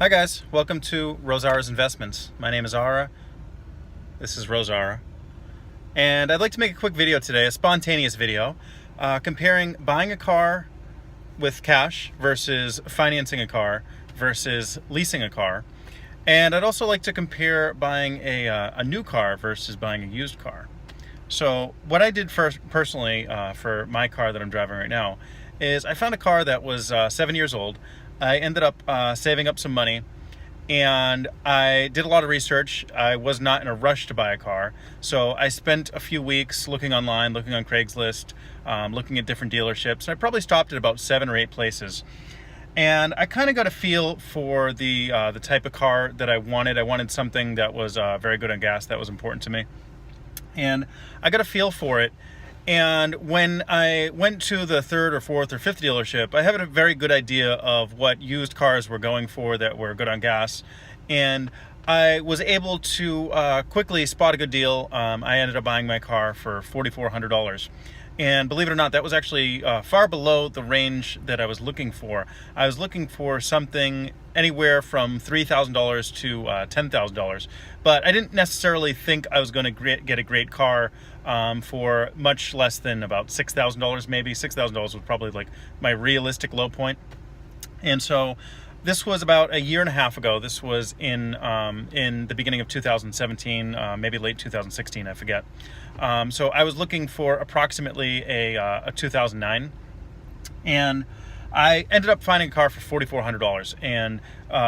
Hi guys, welcome to Rosara's Investments. My name is Ara. This is Rosara. And I'd like to make a quick video today, a spontaneous video, comparing buying a car with cash versus financing a car versus leasing a car. And I'd also like to compare buying a new car versus buying a used car. So what I did first personally for my car that I'm driving right now is I found a car that was 7 years old. I ended up saving up some money, and I did a lot of research. I was not in a rush to buy a car, so I spent a few weeks looking online, looking on Craigslist, looking at different dealerships. And I probably stopped at about 7 or 8 places, and I kind of got a feel for the type of car that I wanted. I wanted something that was very good on gas. That was important to me, and I got a feel for it. And when I went to the third or fourth or fifth dealership, I had a very good idea of what used cars were going for that were good on gas. And I was able to quickly spot a good deal. I ended up buying my car for $4,400. And believe it or not, that was actually far below the range that I was looking for. I was looking for something anywhere from $3,000 to $10,000. But I didn't necessarily think I was going to get a great car for much less than about $6,000 maybe. $6,000 was probably like my realistic low point. And so this was about a year and a half ago. This was in the beginning of 2017, maybe late 2016, I forget. So I was looking for approximately a 2009, and I ended up finding a car for $4,400. And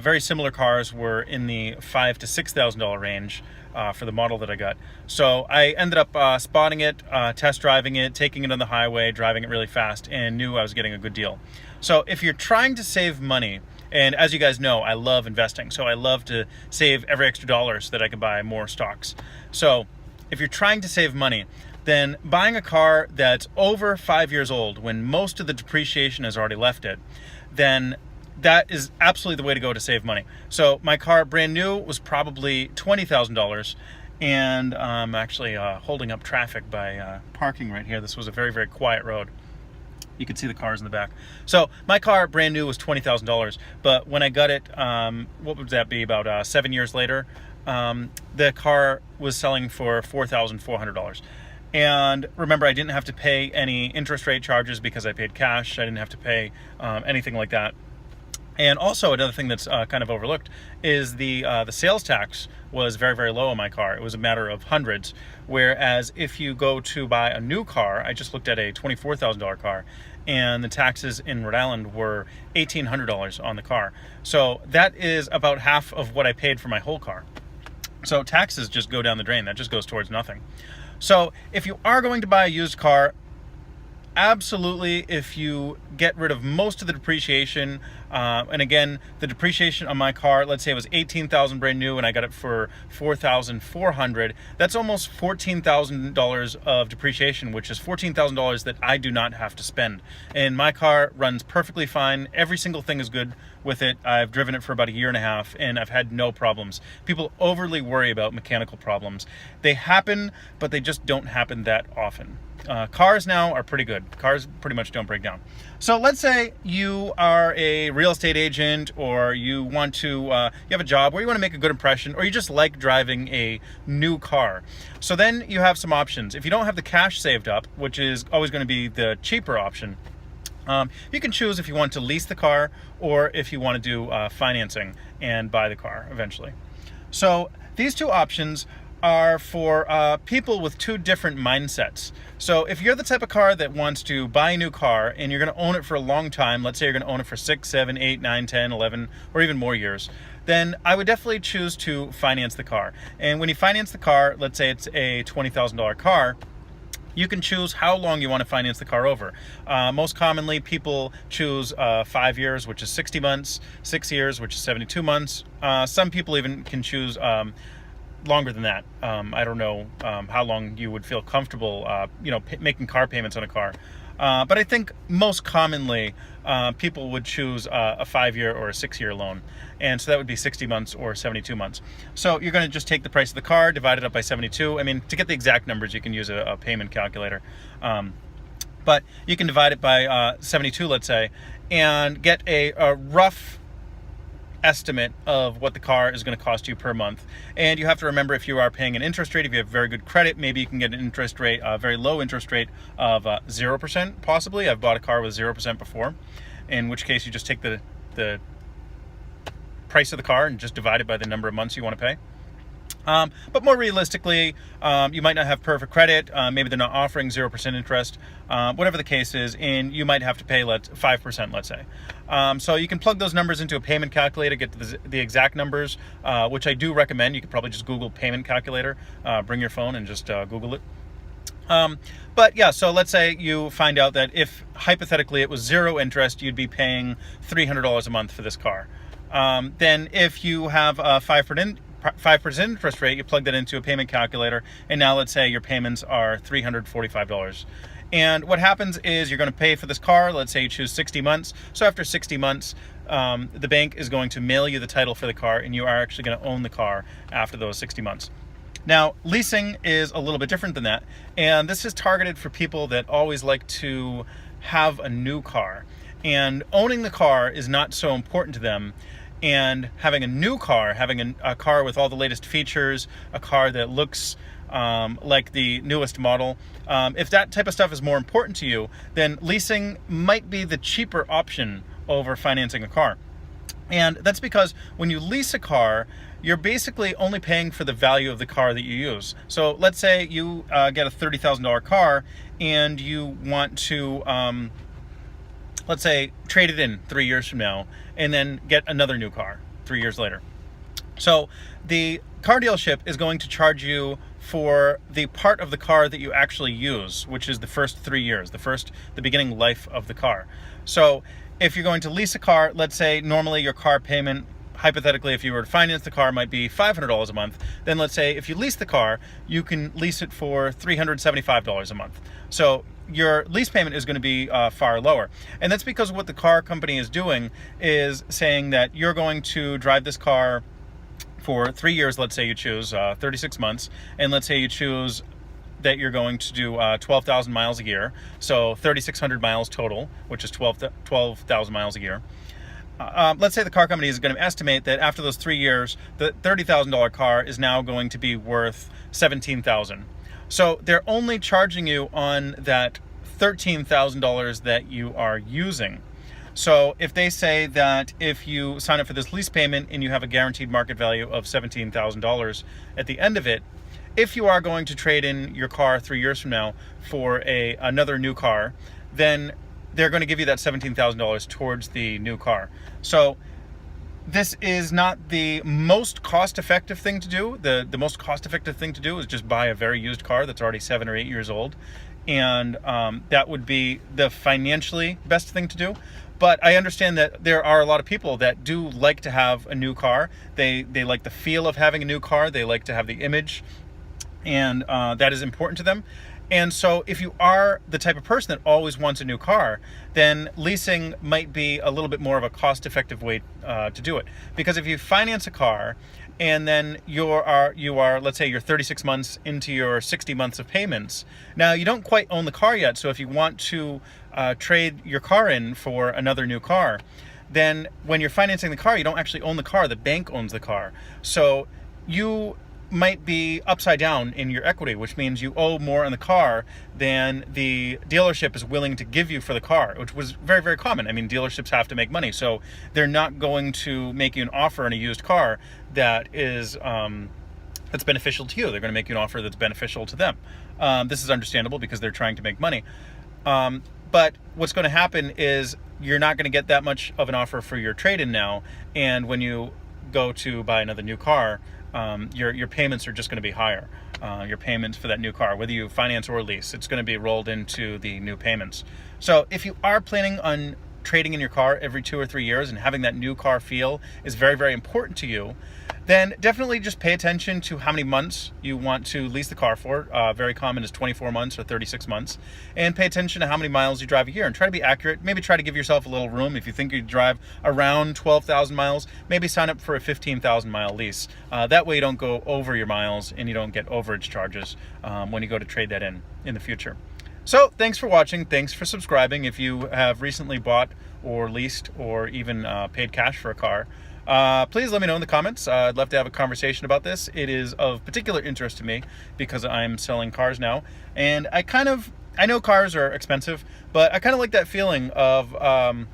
very similar cars were in the $5,000 to $6,000 range for the model that I got. So I ended up spotting it, test driving it, taking it on the highway, driving it really fast, and knew I was getting a good deal. So if you're trying to save money, and as you guys know, I love investing, so I love to save every extra dollar so that I can buy more stocks. So if you're trying to save money, then buying a car that's over 5 years old, when most of the depreciation has already left it, then that is absolutely the way to go to save money. So my car, brand new, was probably $20,000, and I'm actually holding up traffic by parking right here. This was a very, very quiet road. You can see the cars in the back. So my car, brand new, was $20,000. But when I got it, what would that be, about 7 years later, the car was selling for $4,400. And remember, I didn't have to pay any interest rate charges because I paid cash. I didn't have to pay anything like that. And also another thing that's kind of overlooked is the sales tax was very, very low on my car. It was a matter of hundreds. Whereas if you go to buy a new car, I just looked at a $24,000 car, and the taxes in Rhode Island were $1,800 on the car. So that is about half of what I paid for my whole car. So taxes just go down the drain. That just goes towards nothing. So if you are going to buy a used car, absolutely, if you get rid of most of the depreciation, and again, the depreciation on my car, let's say it was $18,000 brand new and I got it for $4,400, that's almost $14,000 of depreciation, which is $14,000 that I do not have to spend. And my car runs perfectly fine. Every single thing is good with it. I've driven it for about a year and a half, and I've had no problems. People overly worry about mechanical problems. They happen, but they just don't happen that often. Cars now are pretty good. Cars pretty much don't break down. So let's say you are a real estate agent, or you want to, you have a job where you want to make a good impression, or you just like driving a new car. So then you have some options. If you don't have the cash saved up, which is always going to be the cheaper option, you can choose if you want to lease the car or if you want to do financing and buy the car eventually. So these two options are for people with two different mindsets. So if you're the type of car that wants to buy a new car and you're going to own it for a long time, let's say you're going to own it for 6, 7, 8, 9, 10, 11, or even more years, then I would definitely choose to finance the car. And when you finance the car, let's say it's a $20,000 car, you can choose how long you want to finance the car over. Most commonly, people choose 5 years, which is 60 months, 6 years, which is 72 months. Some people even can choose longer than that. I don't know how long you would feel comfortable, making car payments on a car. But I think most commonly, people would choose a 5-year or a 6-year loan. And so that would be 60 months or 72 months. So you're going to just take the price of the car, divide it up by 72. I mean, to get the exact numbers, you can use a payment calculator. But you can divide it by 72, let's say, and get a rough estimate of what the car is going to cost you per month. And you have to remember, if you are paying an interest rate, if you have very good credit, maybe you can get an interest rate, a very low interest rate of 0% possibly. I've bought a car with 0% before, in which case you just take the price of the car and just divide it by the number of months you want to pay. But more realistically, you might not have perfect credit. Maybe they're not offering 0% interest, whatever the case is, and you might have to pay 5%, let's say. So you can plug those numbers into a payment calculator, get the exact numbers, which I do recommend. You could probably just Google payment calculator, bring your phone and just Google it. But yeah, so let's say you find out that if hypothetically it was 0 interest, you'd be paying $300 a month for this car. Then if you have a 5% interest rate, you plug that into a payment calculator, and now let's say your payments are $345. And what happens is you're going to pay for this car. Let's say you choose 60 months. So after 60 months, the bank is going to mail you the title for the car, and you are actually going to own the car after those 60 months. Now, leasing is a little bit different than that, and this is targeted for people that always like to have a new car. And owning the car is not so important to them. And having a new car, having a car with all the latest features, a car that looks like the newest model, if that type of stuff is more important to you, then leasing might be the cheaper option over financing a car. And that's because when you lease a car, you're basically only paying for the value of the car that you use. So let's say you get a $30,000 car and you want to let's say trade it in 3 years from now and then get another new car 3 years later. So the car dealership is going to charge you for the part of the car that you actually use, which is the first 3 years, the beginning life of the car. So if you're going to lease a car, let's say normally your car payment, hypothetically, if you were to finance the car, might be $500 a month. Then let's say if you lease the car, you can lease it for $375 a month. So your lease payment is going to be far lower. And that's because what the car company is doing is saying that you're going to drive this car for 3 years. Let's say you choose 36 months. And let's say you choose that you're going to do 12,000 miles a year. So 3,600 miles total, which is 12,000 miles a year. Let's say the car company is going to estimate that after those 3 years, the $30,000 car is now going to be worth $17,000. So they're only charging you on that $13,000 that you are using. So if they say that if you sign up for this lease payment and you have a guaranteed market value of $17,000 at the end of it, if you are going to trade in your car 3 years from now for another new car, then they're going to give you that $17,000 towards the new car. So this is not the most cost-effective thing to do. The most cost-effective thing to do is just buy a very used car that's already 7 or 8 years old. And that would be the financially best thing to do. But I understand that there are a lot of people that do like to have a new car. They like the feel of having a new car. They like to have the image. And that is important to them. And so if you are the type of person that always wants a new car, then leasing might be a little bit more of a cost-effective way to do it. Because if you finance a car and then you are, let's say you're 36 months into your 60 months of payments, now you don't quite own the car yet. So if you want to trade your car in for another new car, then when you're financing the car, you don't actually own the car. The bank owns the car. So you might be upside down in your equity, which means you owe more on the car than the dealership is willing to give you for the car, which was very, very common. I mean, dealerships have to make money, so they're not going to make you an offer on a used car that is that's beneficial to you. They're going to make you an offer that's beneficial to them. This is understandable because they're trying to make money. But what's going to happen is you're not going to get that much of an offer for your trade-in now, and when you go to buy another new car, your payments are just going to be higher. Your payments for that new car, whether you finance or lease, it's going to be rolled into the new payments. So if you are planning on trading in your car every 2 or 3 years and having that new car feel is very, very important to you, then definitely just pay attention to how many months you want to lease the car for. Very common is 24 months or 36 months. And pay attention to how many miles you drive a year and try to be accurate. Maybe try to give yourself a little room. If you think you drive around 12,000 miles, maybe sign up for a 15,000 mile lease. That way you don't go over your miles and you don't get overage charges when you go to trade that in the future. So thanks for watching. Thanks for subscribing. If you have recently bought or leased or even paid cash for a car, Please let me know in the comments. I'd love to have a conversation about this. It is of particular interest to me because I'm selling cars now, and I know cars are expensive, but I kind of like that feeling of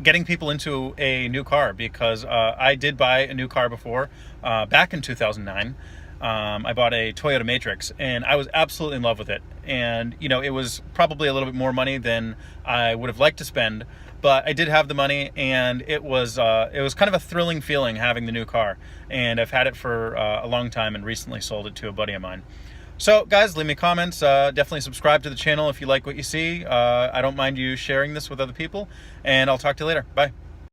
getting people into a new car, because I did buy a new car before, back in 2009. I bought a Toyota Matrix, and I was absolutely in love with it. And it was probably a little bit more money than I would have liked to spend, but I did have the money, and it was kind of a thrilling feeling having the new car. And I've had it for a long time, and recently sold it to a buddy of mine. So guys, leave me comments. Definitely subscribe to the channel if you like what you see. I don't mind you sharing this with other people, and I'll talk to you later. Bye.